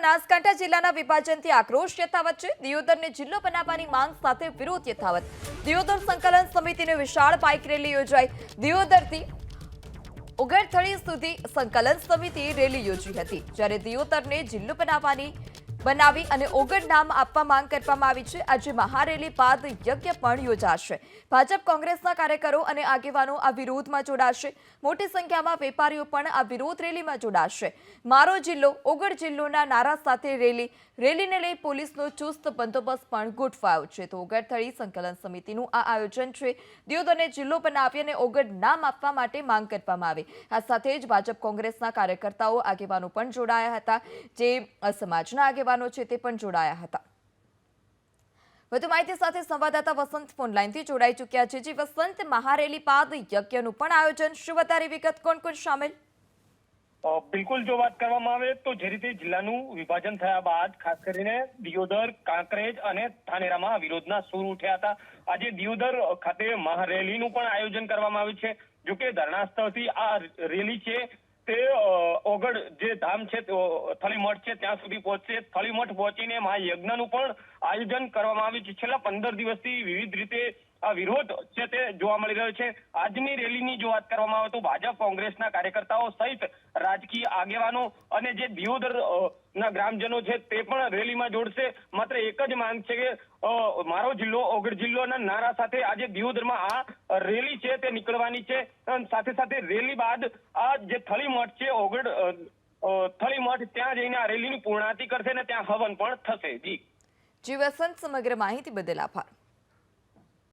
બનાસકાંઠા જિલ્લાના વિભાજનથી આક્રોશ યથાવત છે। દિયોદરને જિલ્લો બનાવવાની માંગ સાથે વિરોધ યથાવત। દિયોદર સંકલન સમિતિની વિશાળ બાઇક રેલી યોજાઈ। દિયોદરથી ઉગડથળી સુધી સંકલન સમિતિએ રેલી યોજી હતી, જ્યારે દિયોદરને જિલ્લો બનાવી અને ઓગડ નામ આપવા માંગ કરવામાં આવી છે। આજે મહારેલી બાદ યજ્ઞ પણ યોજાશે। ભાજપ કોંગ્રેસના કાર્યકરો અને આગેવાનો આ વિરોધમાં જોડાશે। મોટી સંખ્યામાં વેપારીઓ પણ આ વિરોધ રેલીમાં જોડાશે। મારો જિલ્લો ઓગડ જિલ્લોના નારા સાથે રેલીને લઈ પોલીસનો ચુસ્ત બંદોબસ્ત પણ ગોઠવાયો છે। તો ઉગડથળી સંકલન સમિતિનું આ આયોજન છે। દિયોદરને જિલ્લો બનાવી અને ઓગડ નામ આપવા માટે માંગ કરવામાં આવી। આ સાથે જ ભાજપ કોંગ્રેસના કાર્યકર્તાઓ આગેવાનો પણ જોડાયા હતા, જે સમાજના આગેવાનો છે તે પણ જોડાયા હતા। વધુ માહિતી સાથે સંવાદદાતા વસંત ફોન લાઈનથી જોડાઈ ચૂક્યા છે। જી વસંત, મહારેલી બાદ યજ્ઞનું પણ આયોજન, શું વધારે વિગત, કોણ કોણ સામેલ? બિલકુલ, જો વાત કરવામાં આવે તો જે રીતે જિલ્લાનું વિભાજન થયા બાદ ખાસ કરીને દિયોદર, કાંકરેજ અને ધાનેરામાં વિરોધના સૂર ઉઠ્યા હતા। આજે દિયોદર ખાતે મહારેલીનું પણ આયોજન કરવામાં આવ્યું છે। જો કે ધરણા સ્થળથી આ રેલી છે તે ઓગડ જે ધામ છે થળીમઠ છે ત્યાં સુધી પહોંચશે। થળીમઠ પહોંચીને મહાયજ્ઞનું પણ આયોજન કરવામાં આવ્યું છે। છેલ્લા 15 દિવસથી વિવિધ રીતે આ વિરોધ છે તે જોવા મળી રહ્યો છે। આજની રેલીની જો વાત કરવામાં આવે તો ભાજપ કોંગ્રેસના કાર્યકર્તાઓ સહિત રાજકીય આગેવાનો અને જે દિયોદર ના ગ્રામજનો છે તે પણ રેલીમાં જોડશે। માત્ર એક જ માંગ છે કે મારો જિલ્લો ઓગડ જિલ્લોના નારા સાથે આજે દિયોદરમાં આ રેલી છે તે નીકળવાની છે। સાથે સાથે રેલી બાદ આ જે થળીમઠ છે ઓગડ થળીમઠ ત્યાં જઈને આ રેલીની પૂર્ણાહુતિ કરશે અને ત્યાં હવન પણ થશે। જી વસંત, સમગ્ર માહિતી બદલ આભાર।